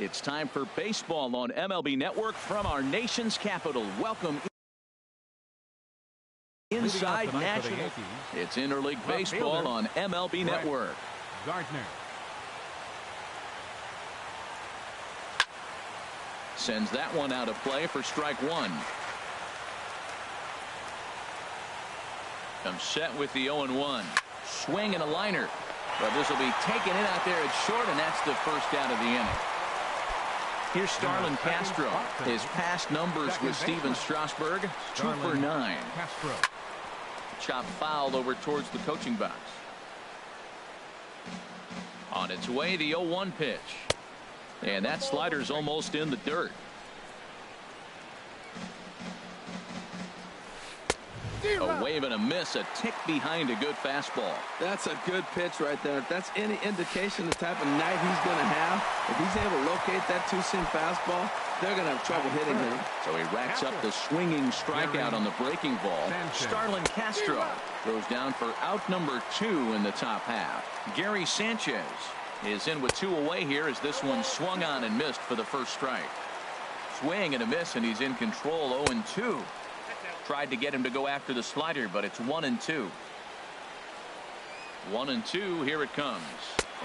It's time for baseball on MLB Network from our nation's capital. Welcome inside National. It's interleague baseball on MLB Network. Gardner sends that one out of play for strike one. Comes set with the 0-1. Swing and a liner. But this will be taken in out there at short, and that's the first out of the inning. Here's Starlin Castro. His past numbers with Steven Strasburg, 2 for 9. Chop foul over towards the coaching box. On its way, the 0-1 pitch. And that slider's almost in the dirt. A wave and a miss, a tick behind a good fastball. That's a good pitch right there. If that's any indication the type of night he's going to have, if he's able to locate that two-seam fastball, they're going to have trouble hitting him. So he racks up the swinging strikeout on the breaking ball. Starlin Castro goes down for out number 2 in the top half. Gary Sanchez is in with 2 away here as this one swung on and missed for the first strike. Swing and a miss, and he's in control. 0-2. Tried to get him to go after the slider, but it's 1-2. 1-2. Here it comes.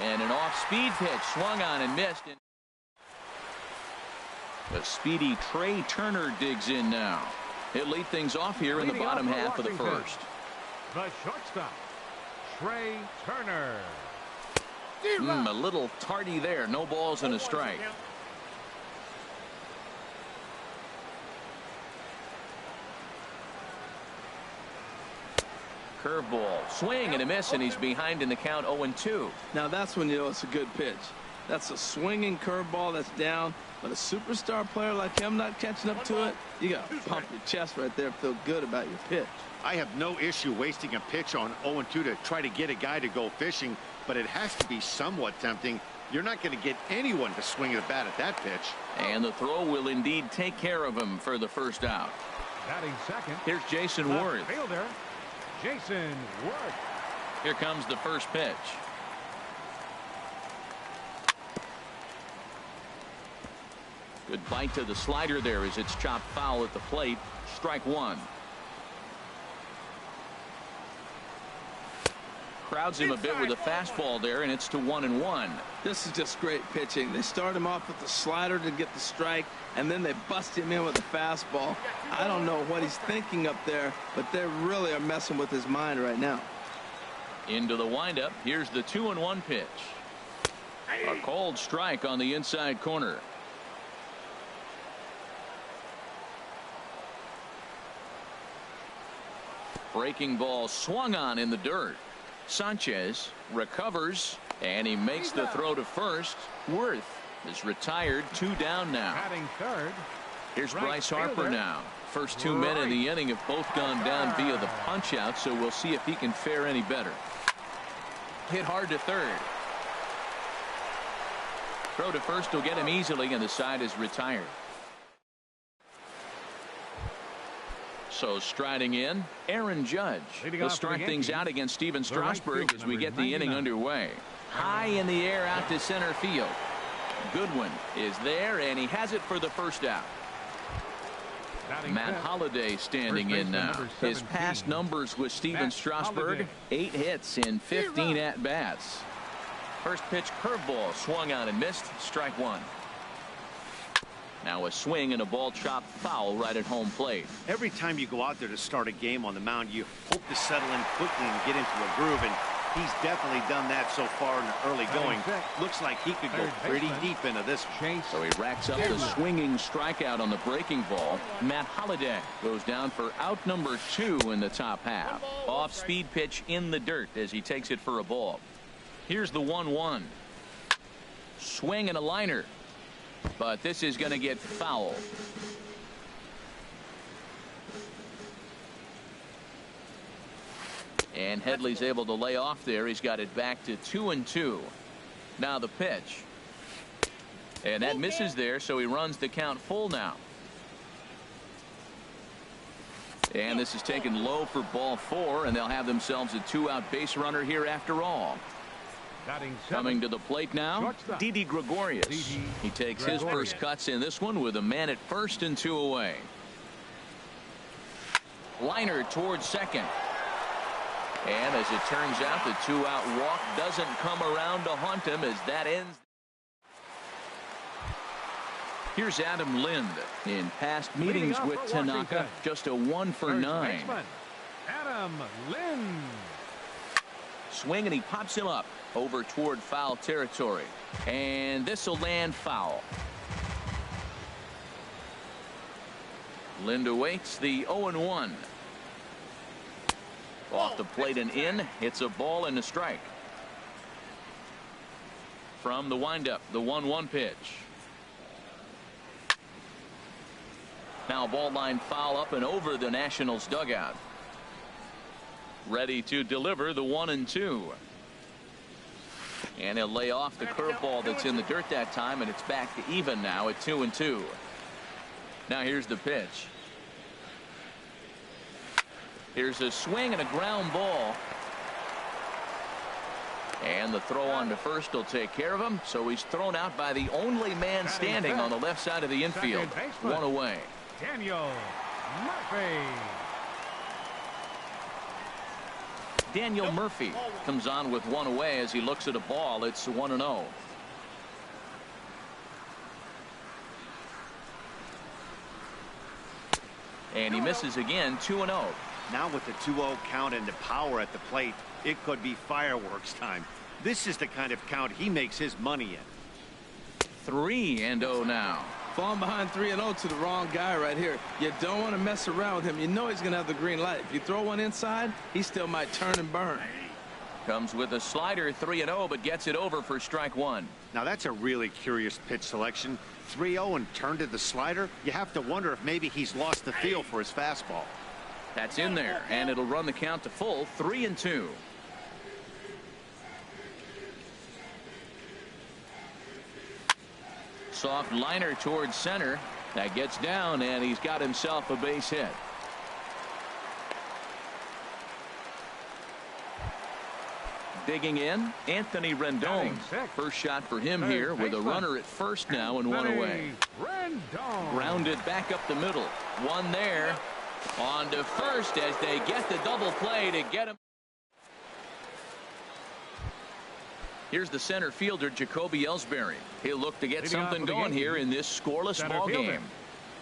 And an off-speed pitch swung on and missed. The speedy Trey Turner digs in now. He'll lead things off here in the bottom half of the first. The shortstop, Trey Turner. A little tardy there. No balls and a strike. Curveball, swing and a miss, and he's behind in the count. 0-2. Now that's when you know it's a good pitch. That's a swinging curveball that's down, but a superstar player like him not catching up to it, you got to pump your chest right there, feel good about your pitch. I have no issue wasting a pitch on 0-2 to try to get a guy to go fishing, but it has to be somewhat tempting. You're not going to get anyone to swing a bat at that pitch. And the throw will indeed take care of him for the first out. Batting second. Here's Jason Worth. Fielder, Jason Worth. Here comes the first pitch. Good bite to the slider there as it's chopped foul at the plate. Strike one. Crowds him a bit with a fastball there, and it's to 1-1. This is just great pitching. They start him off with the slider to get the strike, and then they bust him in with the fastball. I don't know what he's thinking up there, but they really are messing with his mind right now. Into the windup. Here's the 2-1 pitch. A cold strike on the inside corner. Breaking ball swung on in the dirt. Sanchez recovers, and he makes the throw to first. Worth is retired, 2 down now. Batting third. Here's Bryce Harper now. First 2 men in the inning have both gone down via the punch out, so we'll see if he can fare any better. Hit hard to third. Throw to first will get him easily, and the side is retired. So striding in, Aaron Judge. He'll start things out against Steven Strasburg as we get the inning underway. High in the air out to center field. Goodwin is there, and he has it for the first out. Matt Holliday standing in now. His past numbers with Steven Strasburg, 8 hits in 15 at-bats. First pitch curveball swung on and missed. Strike one. Now a swing and a ball chopped foul right at home plate. Every time you go out there to start a game on the mound, you hope to settle in quickly and get into a groove, and he's definitely done that so far in the early going. Looks like he could go pretty deep into this one. So he racks up the swinging strikeout on the breaking ball. Matt Holliday goes down for out number 2 in the top half. Off-speed pitch in the dirt as he takes it for a ball. Here's the 1-1. Swing and a liner. But this is going to get foul. And Headley's able to lay off there. He's got it back to 2-2. Now the pitch. And that misses there, so he runs the count full now. And this is taken low for ball 4, and they'll have themselves a 2-out base runner here after all. Coming to the plate now, Didi Gregorius. He takes his first cuts in this one with a man at first and 2 away. Liner towards second. And as it turns out, the 2-out walk doesn't come around to haunt him as that ends. Here's Adam Lind. In past meetings with Tanaka, just a 1 for 9. Adam Lind. Swing, and he pops him up over toward foul territory. And this will land foul. Lind awaits the 0-1. Off the plate and in. It's a ball and a strike. From the windup, the 1-1 pitch. Now ball line foul up and over the Nationals dugout. Ready to deliver the 1-2. And he'll lay off the curveball that's in the dirt that time, and it's back to even now at 2-2. Now here's the pitch. Here's a swing and a ground ball. And the throw on to first will take care of him. So he's thrown out by the only man standing on the left side of the infield. 1 away. Daniel Murphy. Daniel Murphy comes on with 1 away as he looks at a ball. It's 1-0. And he misses again. 2-0. Now with the 2-0 count and the power at the plate, it could be fireworks time. This is the kind of count he makes his money in. 3-0 now. Falling behind 3-0 to the wrong guy right here. You don't want to mess around with him. You know he's going to have the green light. If you throw one inside, he still might turn and burn. Comes with a slider, 3-0, but gets it over for strike 1. Now that's a really curious pitch selection. 3-0 and turned to the slider. You have to wonder if maybe he's lost the feel for his fastball. That's in there, and it'll run the count to full. 3-2. Soft liner towards center. That gets down, and he's got himself a base hit. Digging in, Anthony Rendon. First shot for him here with a runner at first now and 1 away. Grounded back up the middle. 1 there. On to first as they get the double play to get him. Here's the center fielder, Jacoby Ellsbury. He'll look to get something going here in this scoreless ball game.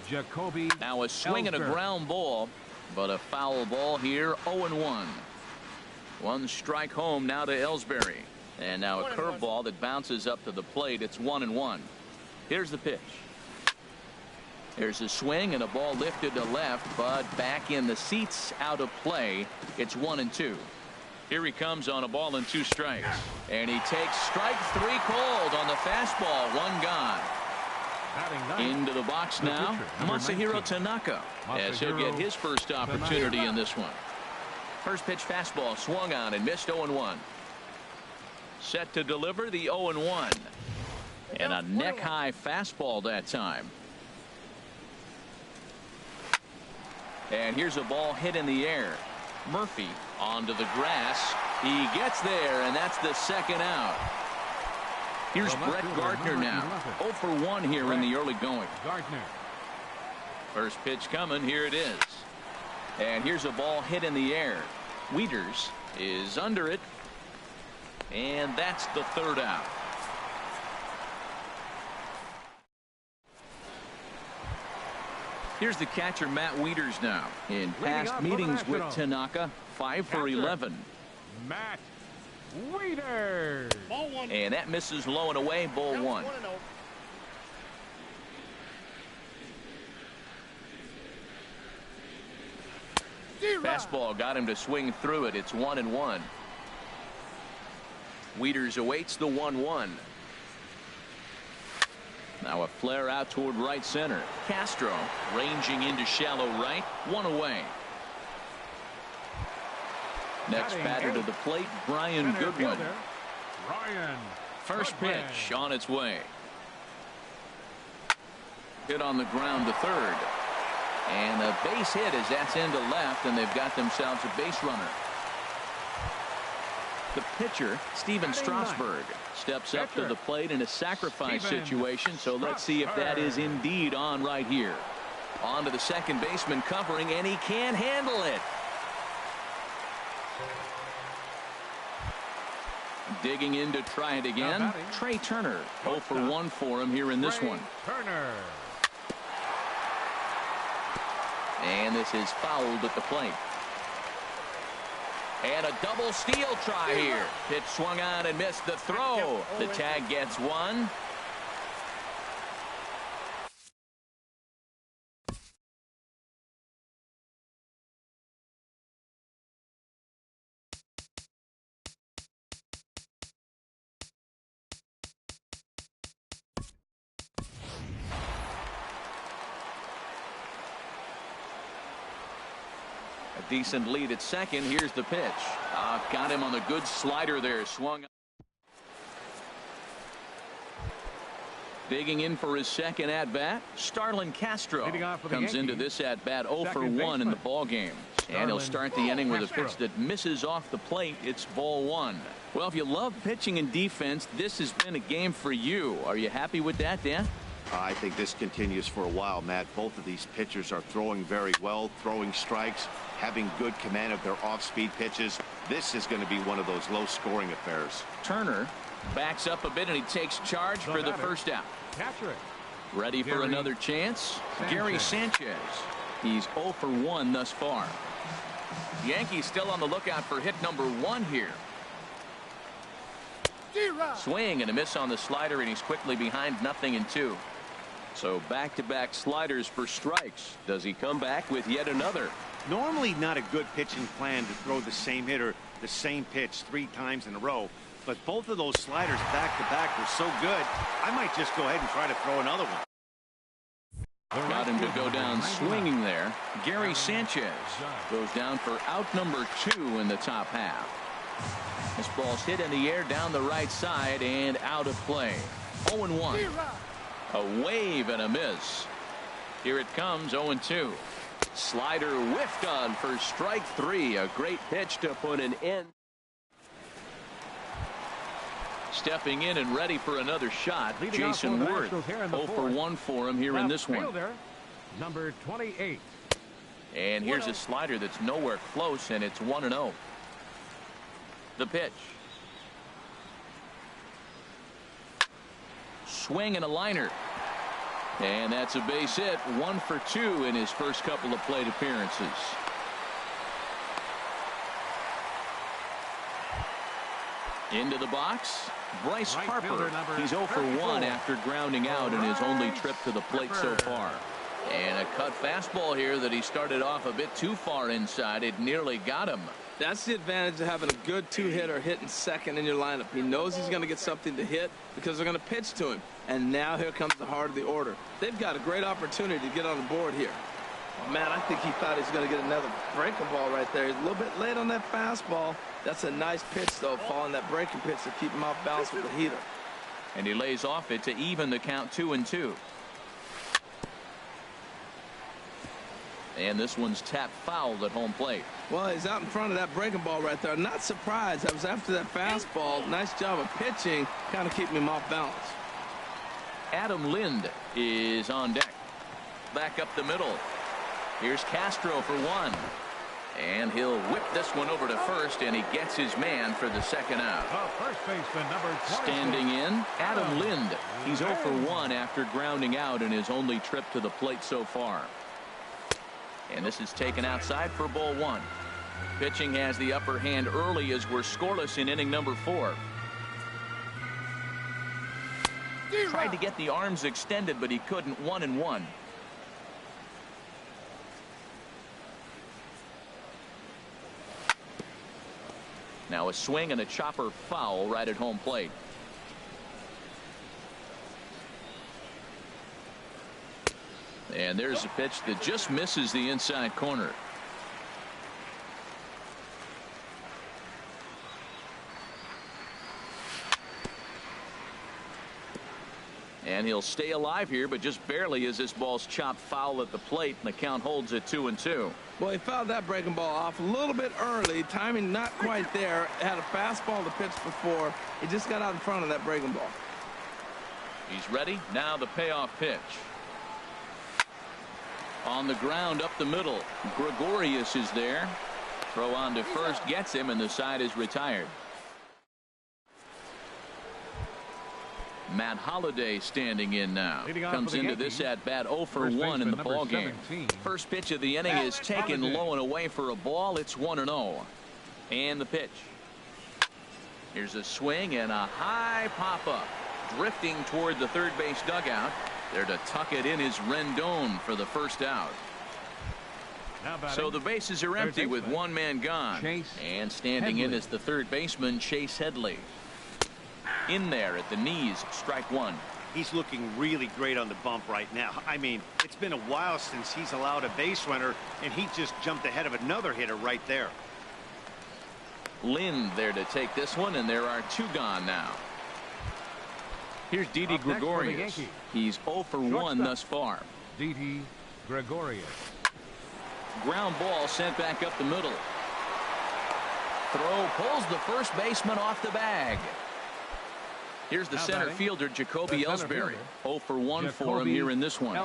Jacoby. Now a swing and a ground ball, but a foul ball here. 0-1. 1 strike home now to Ellsbury. And now a curveball that bounces up to the plate. It's 1-1. Here's the pitch. There's a swing and a ball lifted to left, but back in the seats, out of play. It's 1-2. Here he comes on a ball and 2 strikes. And he takes strike 3 called on the fastball. 1 gone. Into the box now, Masahiro Tanaka, as he'll get his first opportunity in this one. First pitch fastball swung on and missed. 0-1. Set to deliver the 0-1. And a neck-high fastball that time. And here's a ball hit in the air. Murphy onto the grass. He gets there, and that's the 2nd out. Here's Brett Gardner now. 0 for 1 here in the early going. First pitch coming. Here it is. And here's a ball hit in the air. Wieters is under it. And that's the 3rd out. Here's the catcher, Matt Wieters now. In past meetings with Tanaka, 5 for 11. Matt Wieters. And that misses low and away. Ball 1. Fastball got him to swing through it. It's 1-1. Wieters awaits the 1-1. Now a flare out toward right center. Castro ranging into shallow right. 1 away. Next batter to the plate, Brian Goodwin. First pitch on its way. Hit on the ground to third. And a base hit as that's into left, and they've got themselves a base runner. The pitcher, Steven Strasburg, steps up to the plate in a sacrifice situation, so let's see if that is indeed on right here. On to the second baseman covering, and he can't handle it. Digging in to try it again. Trey Turner, 0 for 1 for him here in this one. Turner. And this is fouled at the plate. And a double steal try here. Pitch swung on and missed the throw. The tag gets one. A decent lead at second. Here's the pitch. Got him on the good slider there. Swung. Digging in for his second at-bat, Starlin Castro comes into this at-bat 0 for 1 in the ball game. And he'll start the inning with a pitch that misses off the plate. It's ball 1. Well, if you love pitching and defense, this has been a game for you. Are you happy with that, Dan? I think this continues for a while, Matt. Both of these pitchers are throwing very well, throwing strikes, having good command of their off-speed pitches. This is going to be one of those low-scoring affairs. Turner backs up a bit, and he takes charge for the first out. Ready for another chance? Gary Sanchez. He's 0 for 1 thus far. Yankees still on the lookout for hit number 1 here. Swing and a miss on the slider, and he's quickly behind 0-2. So back-to-back sliders for strikes. Does he come back with yet another? Normally not a good pitching plan to throw the same hitter the same pitch 3 times in a row, but both of those sliders back-to-back were so good, I might just go ahead and try to throw another one. Got him to go down swinging there. Gary Sanchez goes down for out number 2 in the top half. This ball's hit in the air down the right side and out of play. 0-1. A wave and a miss. Here it comes, 0-2. Slider whiffed on for strike 3. A great pitch to put an end. Stepping in and ready for another shot, Jason Worth. 0 for 1 for him here in this one. Number 28. And here's a slider that's nowhere close, and it's 1-0. The pitch. Swing and a liner. And that's a base hit. 1 for 2 in his first couple of plate appearances. Into the box, Bryce Harper. He's 0 for 1 after grounding out in his only trip to the plate so far. And a cut fastball here that he started off a bit too far inside. It nearly got him. That's the advantage of having a good 2-hitter hitting second in your lineup. He knows he's going to get something to hit because they're going to pitch to him. And now here comes the heart of the order. They've got a great opportunity to get on the board here. Oh, man, I think he thought he was going to get another breaking ball right there. He's a little bit late on that fastball. That's a nice pitch, though, following that breaking pitch to keep him off balance with the heater. And he lays off it to even the count 2-2. And this one's tapped foul at home plate. Well, he's out in front of that breaking ball right there. Not surprised. That was after that fastball. Nice job of pitching, kind of keeping him off balance. Adam Lind is on deck. Back up the middle. Here's Castro for 1. And he'll whip this one over to first, and he gets his man for the second out. First baseman, number 20. Standing in, Adam Lind. He's 0 for 1 after grounding out in his only trip to the plate so far. And this is taken outside for ball 1. Pitching has the upper hand early as we're scoreless in inning number 4. Tried to get the arms extended, but he couldn't. 1-1. Now a swing and a chopper foul right at home plate. And there's a pitch that just misses the inside corner. And he'll stay alive here, but just barely as this ball's chopped foul at the plate, and the count holds at 2-2. Well, he fouled that breaking ball off a little bit early. Timing not quite there. Had a fastball to pitch before. He just got out in front of that breaking ball. He's ready. Now the payoff pitch. On the ground up the middle. Gregorius is there. Throw on to first gets him, and the side is retired. Matt Holliday standing in now. Comes into this at bat 0 for 1 in the ball game. First pitch of the inning is taken low and away for a ball. It's 1-0. And the pitch. Here's a swing and a high pop up. Drifting toward the third base dugout. There to tuck it in is Rendon for the first out. So the bases are empty with one man gone. And standing in is the third baseman, Chase Headley. In there at the knees, strike one. He's looking really great on the bump right now. I mean, it's been a while since he's allowed a base runner, and he just jumped ahead of another hitter right there. Lynn there to take this one, and there are two gone now. Here's Didi Gregorius. He's 0 for 1 thus far. Didi Gregorius. Ground ball sent back up the middle. Throw pulls the first baseman off the bag. Here's the center fielder, Jacoby Ellsbury. 0 for 1 for him here in this one.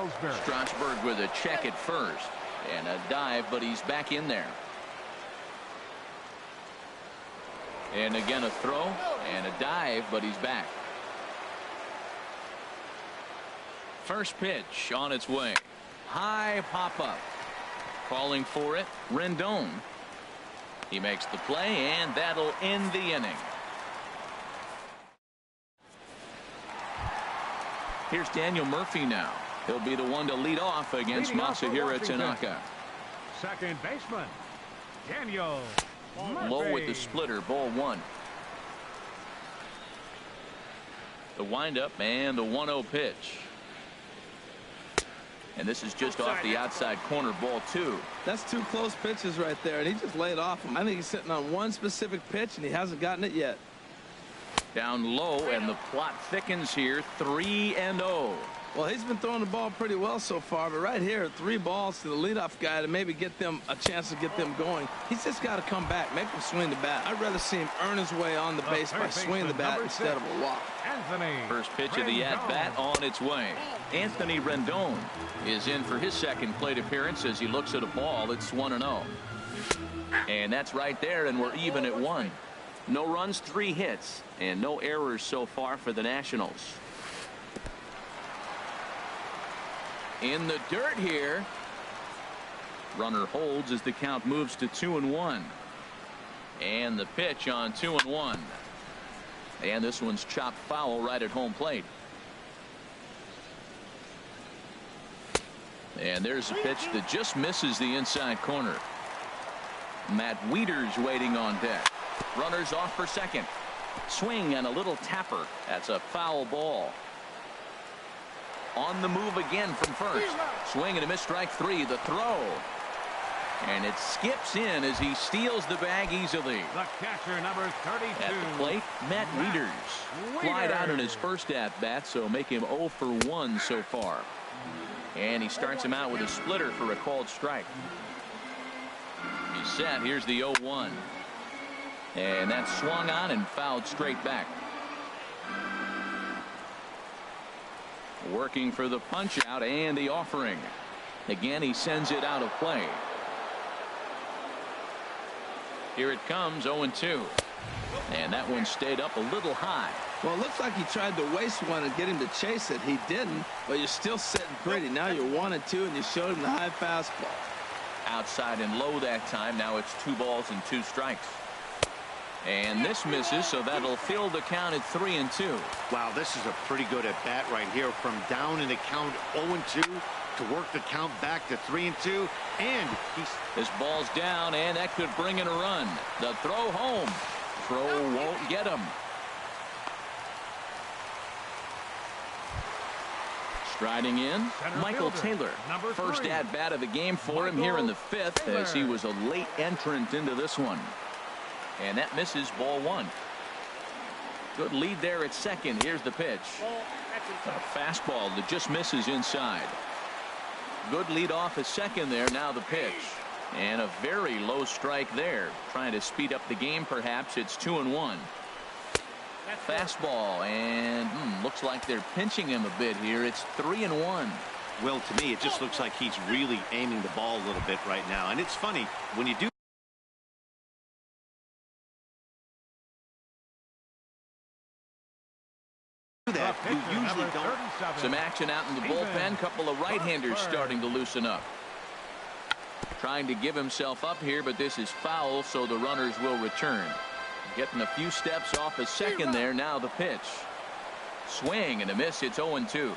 Strasburg with a check at first. And a dive, but he's back in there. And again a throw and a dive, but he's back. First pitch on its way. High pop up. Calling for it, Rendon. He makes the play, and that'll end the inning. Here's Daniel Murphy now. He'll be the one to lead off against Masahiro Tanaka. Second baseman, Daniel Murphy. Low with the splitter, ball one. The windup and the 1-0 pitch. And this is just off the outside corner, ball two. That's two close pitches right there, and he just laid off him. I think he's sitting on one specific pitch, and he hasn't gotten it yet. Down low, and the plot thickens here. 3-0. Well, he's been throwing the ball pretty well so far, but right here, 3 balls to the leadoff guy to maybe get them a chance to get them going. He's just got to come back, make him swing the bat. I'd rather see him earn his way on the base by swinging the bat instead of a walk. First pitch of the at-bat on its way. Anthony Rendon is in for his second plate appearance as he looks at a ball. It's 1-0. And that's right there, and we're even at 1. No runs, 3 hits, and no errors so far for the Nationals. In the dirt here. Runner holds as the count moves to 2-1. And the pitch on 2-1. And this one's chopped foul right at home plate. And there's a pitch that just misses the inside corner. Matt Wieters waiting on deck. Runners off for second. Swing and a little tapper. That's a foul ball. On the move again from first. Swing and a miss, strike 3. The throw. And it skips in as he steals the bag easily. The catcher, number 32. At the plate, Matt Wieters. Flied out in his first at-bat, so make him 0 for 1 so far. And he starts him out with a splitter for a called strike. He's set. Here's the 0-1. And that's swung on and fouled straight back. Working for the punch out and the offering. Again, he sends it out of play. Here it comes, 0-2. And that one stayed up a little high. Well, it looks like he tried to waste one and get him to chase it. He didn't, but you're still sitting pretty. Now you're 1-2, and you showed him the high fastball. Outside and low that time. Now it's 2 balls and 2 strikes. And this misses, so that'll fill the count at 3-2. Wow, this is a pretty good at bat right here. From down in the count 0-2 to work the count back to 3-2. And this ball's down, and that could bring in a run. The throw home. Throw won't get him. Striding in, Michael Taylor. First at bat of the game for him here in the 5th, as he was a late entrant into this one. And that misses, ball 1. Good lead there at second. Here's the pitch. A fastball that just misses inside. Good lead off at second there. Now the pitch. And a very low strike there. Trying to speed up the game, perhaps. It's 2-1. Fastball, and looks like they're pinching him a bit here. It's 3-1. Well, to me, it just looks like he's really aiming the ball a little bit right now. And it's funny, when you do that, you usually don't. Some action out in the bullpen. Couple of right-handers starting to loosen up. Trying to give himself up here, but this is foul, so the runners will return. Getting a few steps off a second there. Now the pitch. Swing and a miss. It's 0-2.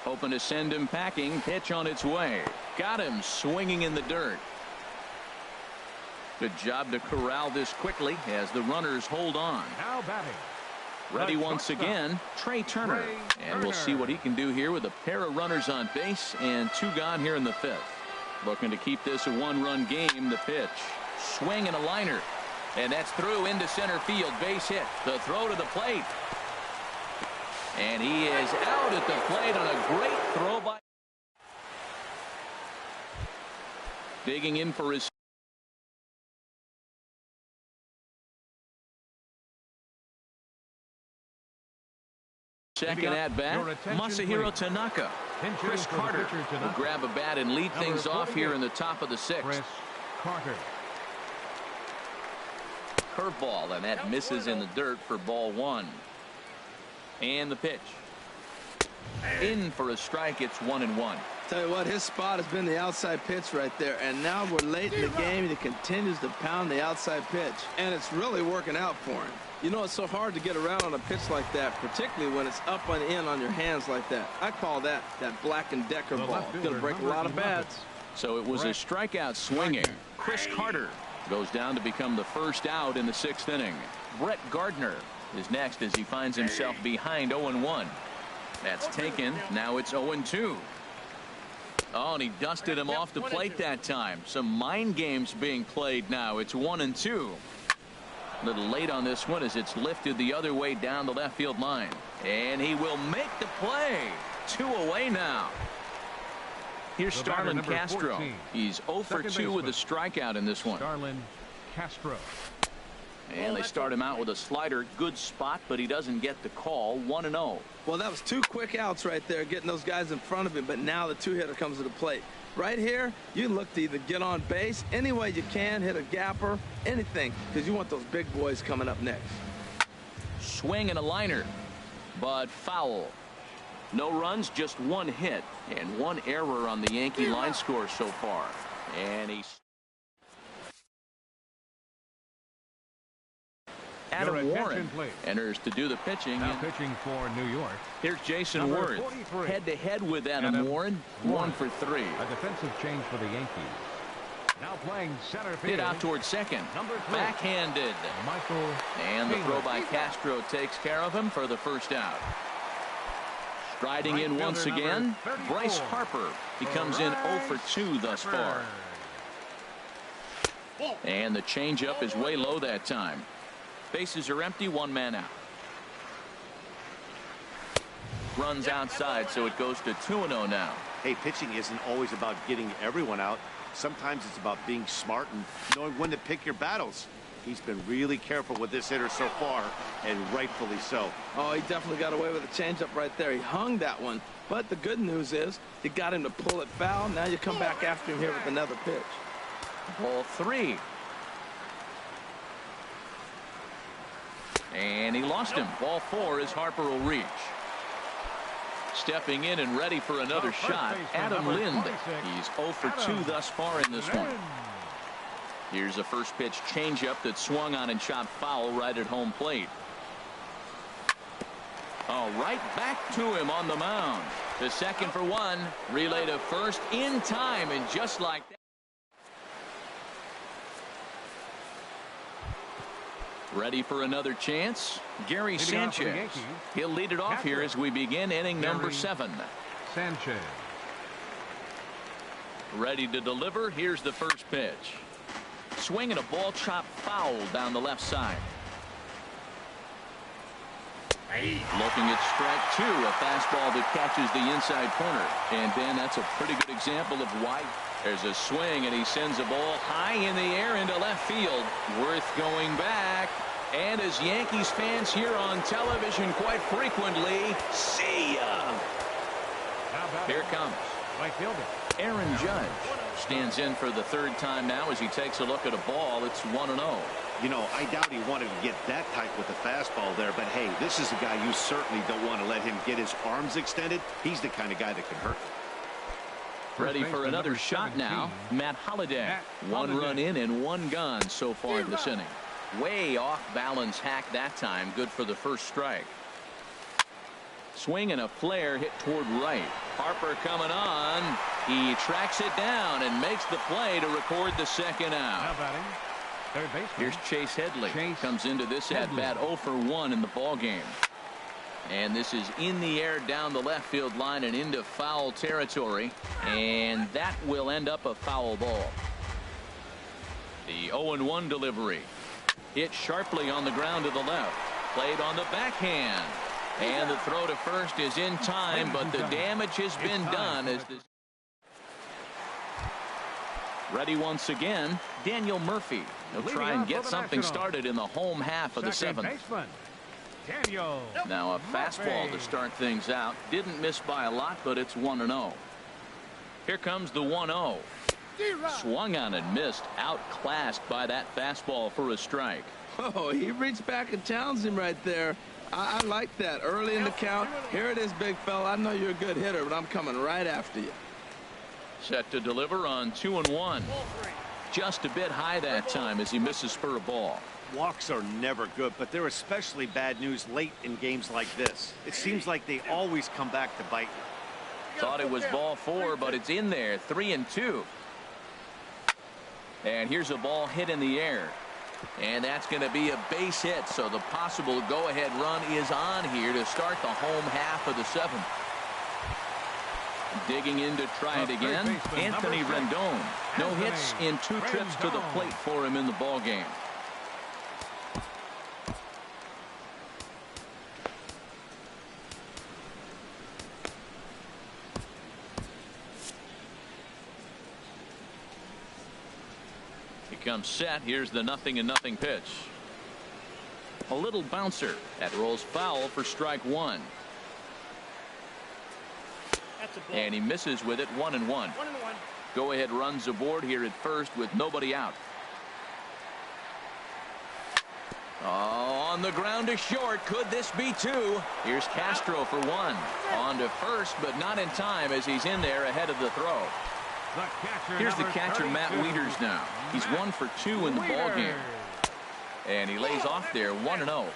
Hoping to send him packing. Pitch on its way. Got him swinging in the dirt. Good job to corral this quickly as the runners hold on. Now batting. Ready once again, Trey Turner. And we'll see what he can do here with a pair of runners on base and 2 gone here in the 5th. Looking to keep this a 1-run game. The pitch. Swing and a liner. And that's through into center field. Base hit. The throw to the plate. And he is out at the plate on a great throw by. Digging in for his second at bat. Masahiro Tanaka. Chris Carter will grab a bat and lead things off here in the top of the 6th. Chris Carter. Curveball, and that misses in the dirt for ball 1. And the pitch. In for a strike. It's 1-1. Tell you what, his spot has been the outside pitch right there, and now we're late in the game and he continues to pound the outside pitch, and it's really working out for him. You know, it's so hard to get around on a pitch like that, particularly when it's up and in on your hands like that. I call that Black & Decker ball. It's going to break a lot of bats. So it was a strikeout swinging. Chris Carter goes down to become the first out in the 6th inning. Brett Gardner is next as he finds himself behind 0-1. That's taken. Now it's 0-2. Oh, and he dusted him off the plate that time. Some mind games being played now. It's 1-2. A little late on this one as it's lifted the other way down the left field line. And he will make the play. 2 away now. Here's Starlin Castro. 14. He's 0 for 2 with a strikeout in this one. Starlin Castro. And they start him out with a slider. Good spot, but he doesn't get the call. 1-0. Well, that was 2 quick outs right there, getting those guys in front of him, but now the 2-hitter comes to the plate. Right here, you look to either get on base any way you can, hit a gapper, anything, because you want those big boys coming up next. Swing and a liner, but foul. No runs, just 1 hit, and 1 error on the Yankee line score so far. And he's Adam Warren enters to do the pitching. Now pitching for New York. Here's Jason Worth. Head-to-head with Adam Warren. 1 for 3. A defensive change for the Yankees. Now playing center field. Hit out towards second. Backhanded. Michael. And the throw by Castro takes care of him for the first out. Striding in once again, Bryce Harper. He comes in 0 for 2 thus far. And the changeup is way low that time. Bases are empty, 1 man out. Runs outside, so it goes to 2-0 now. Hey, pitching isn't always about getting everyone out. Sometimes it's about being smart and knowing when to pick your battles. He's been really careful with this hitter so far, and rightfully so. Oh, he definitely got away with a changeup right there. He hung that one. But the good news is you got him to pull it foul. Now you come back after him here with another pitch. Ball 3. And he lost him. Ball 4 as Harper will reach. Stepping in and ready for another shot, Adam Lind. He's 0 for 2 thus far in this one. Here's a first pitch changeup that swung on and shot foul right at home plate. Oh, right back to him on the mound. The second for 1. Relay to first in time, and just like that. Ready for another chance? Gary Sanchez. He'll lead it off here as we begin inning number 7. Sanchez. Ready to deliver. Here's the first pitch. Swinging a ball chopped foul down the left side. Looking at strike 2, a fastball that catches the inside corner. And Ben, that's a pretty good example of why There's a swing, and he sends a ball high in the air into left field. Worth going back. And as Yankees fans hear on television quite frequently, see ya. Here comes right fielder Aaron Judge. Stands in for the third time now as he takes a look at a ball. It's 1-0. You know, I doubt he wanted to get that tight with the fastball there, but hey, this is a guy you certainly don't want to let him get his arms extended. He's the kind of guy that can hurt you. Ready for another shot now. Matt Holliday. One run in and one gone so far in this inning. Way off balance hack that time. Good for the first strike. Swing and a flare hit toward right. Harper coming on. He tracks it down and makes the play to record the second out. Third baseman. Here's Chase Headley. Comes into this at bat 0 for 1 in the ball game. And this is in the air down the left field line and into foul territory. And that will end up a foul ball. The 0-1 delivery. Hit sharply on the ground to the left. Played on the backhand. And the throw to first is in time, but the damage has been done as this. Ready once again, Daniel Murphy. He'll try and get something started in the home half of the seventh. Now a fastball to start things out. Didn't miss by a lot, but it's 1-0. Here comes the 1-0. Swung on and missed. Outclassed by that fastball for a strike. Oh, he reached back and challenged him right there. I like that. Early in the count. Here it is, big fella. I know you're a good hitter, but I'm coming right after you. Set to deliver on 2-1. Just a bit high that time as he misses for a ball. Walks are never good, but they're especially bad news late in games like this. It seems like they always come back to bite you. Thought it was ball 4, but it's in there. 3-2. And here's a ball hit in the air. And that's going to be a base hit, so the possible go-ahead run is on here to start the home half of the seventh. Digging in to try it again, Anthony Rendon. No hits in 2 trips to the plate for him in the ball game. Comes set. Here's the 0-0 pitch. A little bouncer that rolls foul for strike 1. And he misses with it. 1-1. Go ahead runs aboard here at first with nobody out. On the ground to short. Could this be 2? Here's Castro for 1. On to first, but not in time as he's in there ahead of the throw. Here's the catcher, Matt Wieters now. He's 1 for 2 in the ball game. And he lays off there 1-0.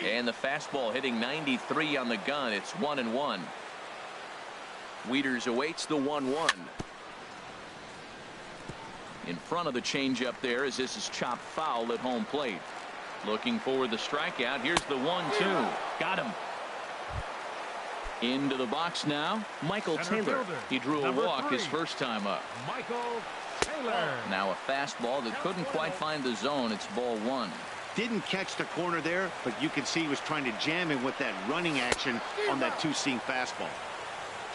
And the fastball hitting 93 on the gun. It's 1-1. Wieters awaits the 1-1. In front of the changeup there as this is chopped foul at home plate. Looking for the strikeout. Here's the 1-2. Got him. Into the box now, Michael Taylor. He drew a walk his first time up. Michael Taylor. Now a fastball that couldn't quite find the zone. It's ball 1. Didn't catch the corner there, but you can see he was trying to jam him with that running action on that 2-seam fastball.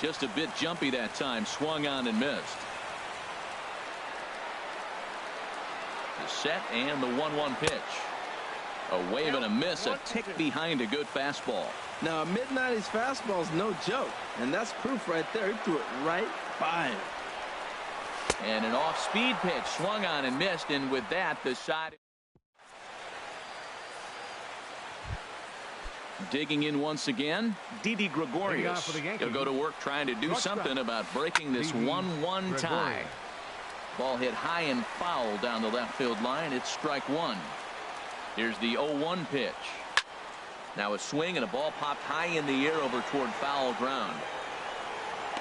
Just a bit jumpy that time. Swung on and missed. The set and the 1-1 pitch. A wave and a miss, a tick behind a good fastball. Now, a mid-90s fastball is no joke, and that's proof right there. He threw it right by him. And an off-speed pitch swung on and missed, and with that, the side. Digging in once again, Didi Gregorius. He'll go to work trying to do something about breaking this 1-1 tie. Ball hit high and foul down the left field line. It's strike 1. Here's the 0-1 pitch. Now a swing and a ball popped high in the air over toward foul ground.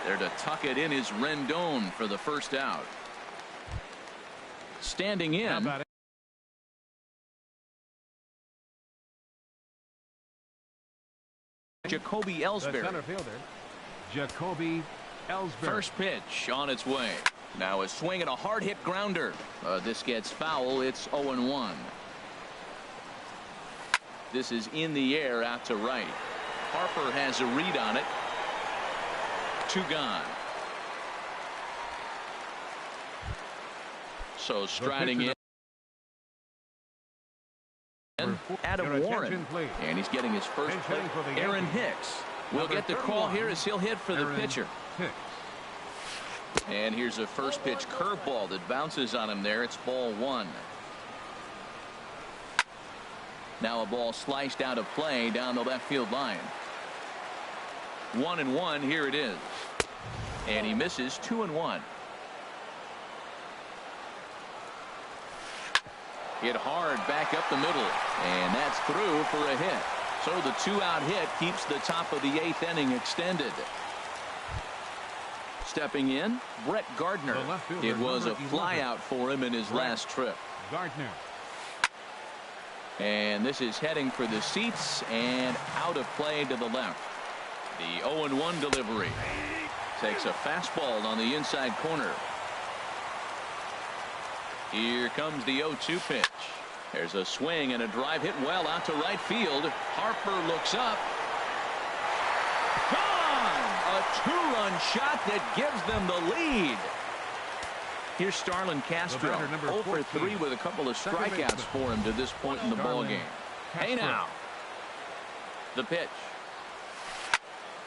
There to tuck it in is Rendon for the first out. Standing in. Jacoby Ellsbury. Center fielder, Jacoby Ellsbury. First pitch on its way. Now a swing and a hard hit grounder. This gets foul. It's 0-1. This is in the air out to right. Harper has a read on it. 2 gone. So striding in. Adam Warren, and he's getting his first play. Aaron Hicks will get the call here as he'll hit for the pitcher. And here's a first pitch curveball that bounces on him there. It's ball 1. Now a ball sliced out of play down the left field line. 1-1. Here it is, and he misses. 2-1. Hit hard back up the middle, and that's through for a hit. So the 2-out hit keeps the top of the 8th inning extended. Stepping in, Brett Gardner. It was a flyout for him in his last trip. Gardner. And this is heading for the seats and out of play to the left. The 0-1 delivery takes a fastball on the inside corner. Here comes the 0-2 pitch. There's a swing and a drive hit well out to right field. Harper looks up. Gone! A 2-run shot that gives them the lead. Here's Starlin Castro, 0 for 3 with a couple of strikeouts for him to this point in the ballgame. Hey now. The pitch.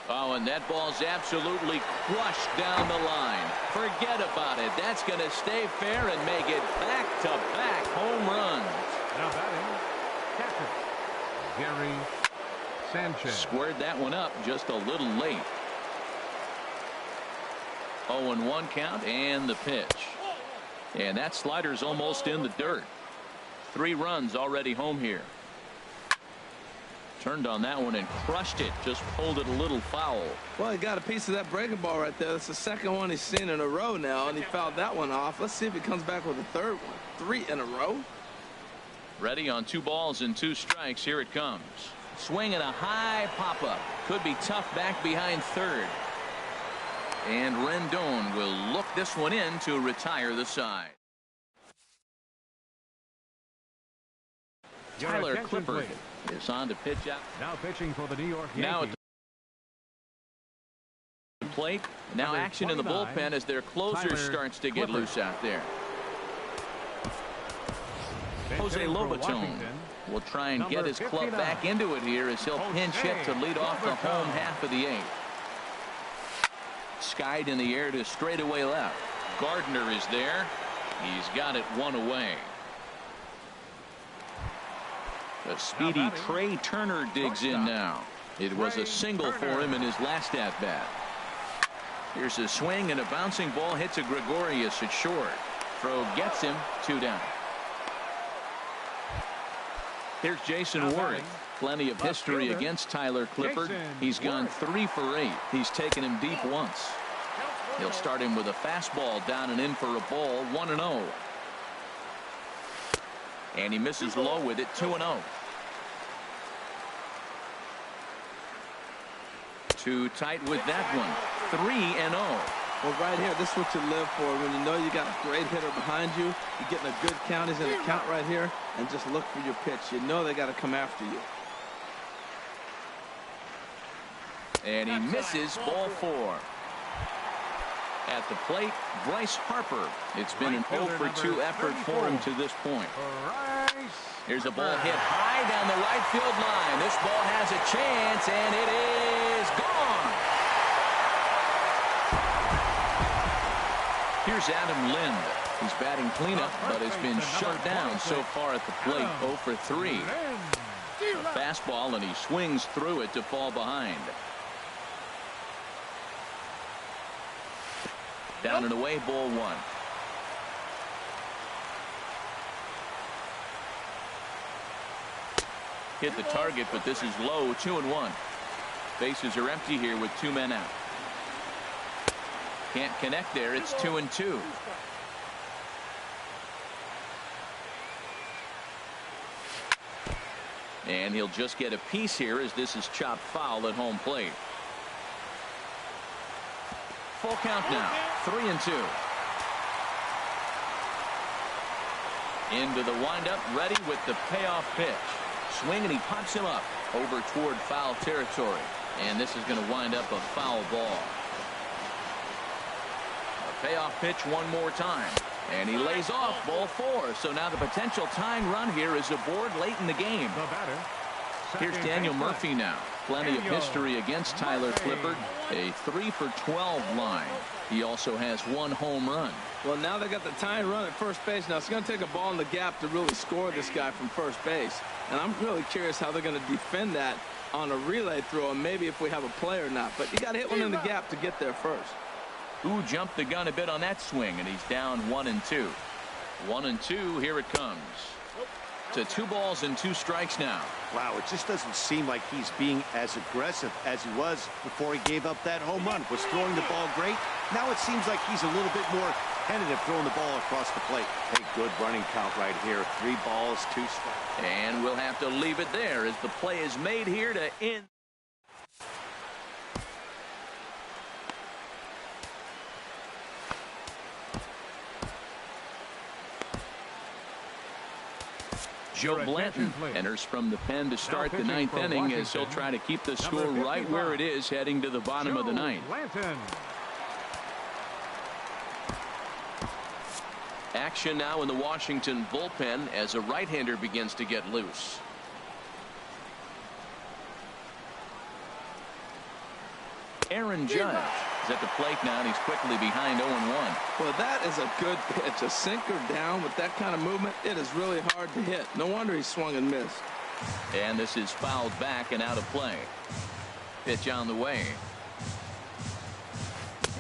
Oh, and that ball's absolutely crushed down the line. Forget about it. That's going to stay fair and make it back-to-back home runs. Now batting, catcher, Gary Sanchez. Squared that one up just a little late. 0-1 count and the pitch. And that slider's almost in the dirt. 3 runs already home here. Turned on that one and crushed it. Just pulled it a little foul. Well, he got a piece of that breaking ball right there. That's the second one he's seen in a row now, and he fouled that one off. Let's see if he comes back with a third one. 3 in a row. Ready on 2 balls and 2 strikes. Here it comes. Swing and a high pop-up. Could be tough back behind third. And Rendon will look this one in to retire the side. Tyler Clippard is on to pitch out. Now pitching for the New York Yankees. Now at the plate. Now action in the bullpen as their closer starts to get loose out there. Jose Lobaton will try and get his club back into it here as he'll pinch hit to lead off the home half of the 8th. Skied in the air to straightaway left. Gardner is there. He's got it 1 away. The speedy Trey Turner digs in now. It was a single for him in his last at-bat. Here's a swing and a bouncing ball hit to Gregorius at short. Throw gets him. 2 down. Here's Jason Worth. Plenty of history against Tyler Clippard. He's gone 3 for 8. He's taken him deep once. He'll start him with a fastball down and in for a ball. 1-0. And he misses low with it. 2-0. Too tight with that one. 3-0. Well, right here, this is what you live for. When you know you got a great hitter behind you, you're getting a good count. He's in a count right here, and just look for your pitch. You know they got to come after you. And he misses. Ball 4. At the plate, Bryce Harper. It's been an 0 for 2 effort for him to this point. Here's a ball hit high down the right field line. This ball has a chance, and it is gone. Here's Adam Lind. He's batting cleanup, but has been shut down so far at the plate. 0 for 3. A fastball, and he swings through it to fall behind. Down and away, ball 1. Hit the target, but this is low. 2-1. Bases are empty here with 2 men out. Can't connect there. It's 2-2. And he'll just get a piece here as this is chopped foul at home plate. Full count now. 3-2. Into the windup, ready with the payoff pitch. Swing, and he pops him up over toward foul territory. And this is going to wind up a foul ball. Payoff pitch one more time. And he lays off ball 4. So now the potential tying run here is aboard late in the game. The batter. Here's Daniel Murphy now. Plenty of history against Tyler Clippard. A 3 for 12 line. He also has 1 home run. Well, now they got the tying run at first base. Now it's going to take a ball in the gap to really score this guy from first base. And I'm really curious how they're going to defend that on a relay throw, and maybe if we have a play or not. But you got to hit one in the gap to get there first. Who jumped the gun a bit on that swing, and he's down 1-2. 1-2, here it comes. To 2 balls and 2 strikes now. Wow, it just doesn't seem like he's being as aggressive as he was before he gave up that home run. Was throwing the ball great. Now it seems like he's a little bit more tentative throwing the ball across the plate. Hey, good running count right here. 3 balls, 2 strikes. And we'll have to leave it there as the play is made here to end. Joe Blanton enters from the pen to start the 9th inning as he'll try to keep the score right where it is heading to the bottom of the 9th. Action now in the Washington bullpen as a right-hander begins to get loose. Aaron Judge is at the plate now, and he's quickly behind 0-1. Well, that is a good pitch. A sinker down with that kind of movement, it is really hard to hit. No wonder he swung and missed. And this is fouled back and out of play. Pitch on the way.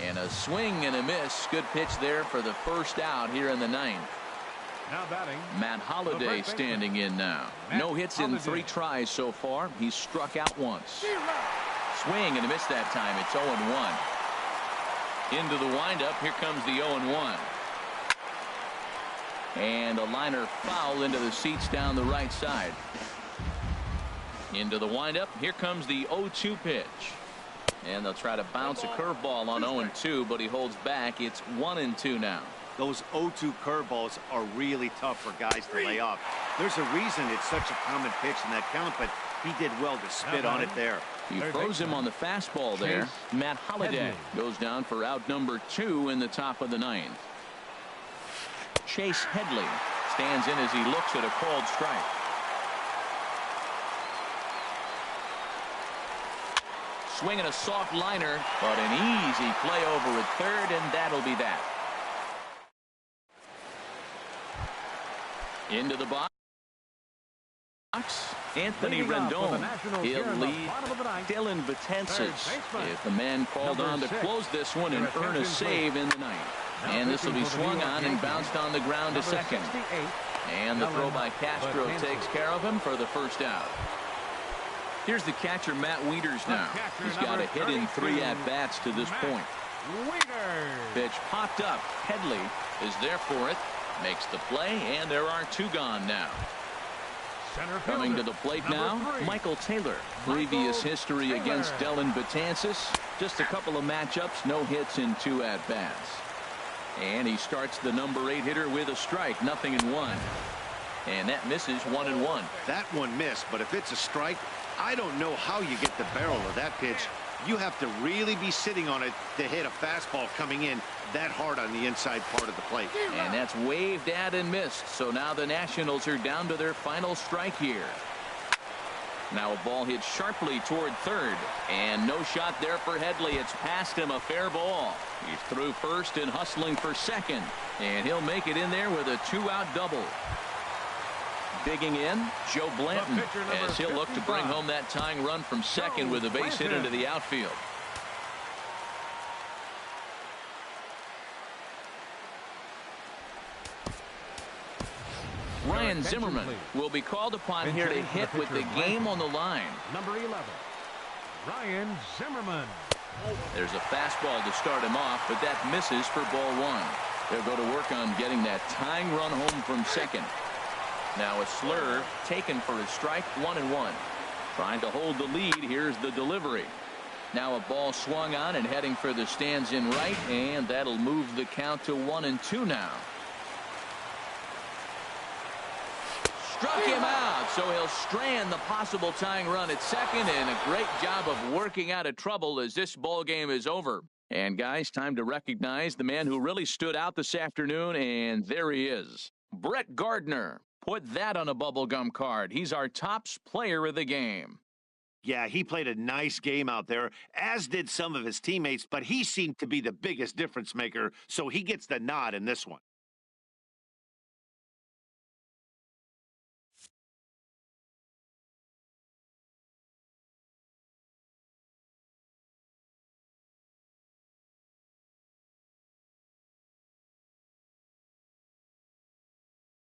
And a swing and a miss. Good pitch there for the first out here in the 9th. Now batting, Matt Holliday standing in now. No hits in 3 tries so far. He's struck out once. Swing and a miss that time. It's 0-1. Into the windup. Here comes the 0-1. And a liner foul into the seats down the right side. Into the windup. Here comes the 0-2 pitch. And they'll try to bounce a curveball on 0-2, but he holds back. It's 1-2 now. Those 0-2 curveballs are really tough for guys to lay off. There's a reason it's such a common pitch in that count, but he did well to spit on it there. He froze him on the fastball there. Matt Holliday goes down for out number 2 in the top of the 9th. Chase Headley stands in as he looks at a called strike. Swinging a soft liner, but an easy play over at third, and that'll be that. Into the box. Anthony Rendon. He'll lead Dylan Betances if the man called on to close this one and earn a save in the 9th. And this will be swung on and bounced on the ground to second. And the throw by Castro takes care of him for the first out. Here's the catcher, Matt Wieters now. He's got a hit in 3 at-bats to this point. Pitch popped up. Headley is there for it. Makes the play, and there are 2 gone now. Coming to the plate now, Michael Taylor. Previous history against Dylan Betances. Just a couple of matchups, no hits in 2 at-bats. And he starts the number 8 hitter with a strike, 0-1. And that misses 1-1. That one missed, but if it's a strike, I don't know how you get the barrel of that pitch. You have to really be sitting on it to hit a fastball coming in that hard on the inside part of the plate. And that's waved at and missed. So now the Nationals are down to their final strike here. Now a ball hit sharply toward third. And no shot there for Headley. It's past him, a fair ball. He's through first and hustling for second. And he'll make it in there with a 2-out double. Digging in, Joe Blanton, as he'll look to bring home that tying run from second with a base hit into the outfield. Ryan Zimmerman will be called upon here to hit with the game on the line. Number 11, Ryan Zimmerman. There's a fastball to start him off, but that misses for ball 1. They'll go to work on getting that tying run home from second. Now a slurve taken for a strike, 1-1. Trying to hold the lead. Here's the delivery. Now a ball swung on and heading for the stands in right, and that'll move the count to 1-2 now. Struck him out, so he'll strand the possible tying run at second, and a great job of working out of trouble as this ball game is over. And guys, time to recognize the man who really stood out this afternoon, and there he is. Brett Gardner. Put that on a bubblegum card. He's our tops player of the game. Yeah, he played a nice game out there, as did some of his teammates, but he seemed to be the biggest difference maker, so he gets the nod in this one.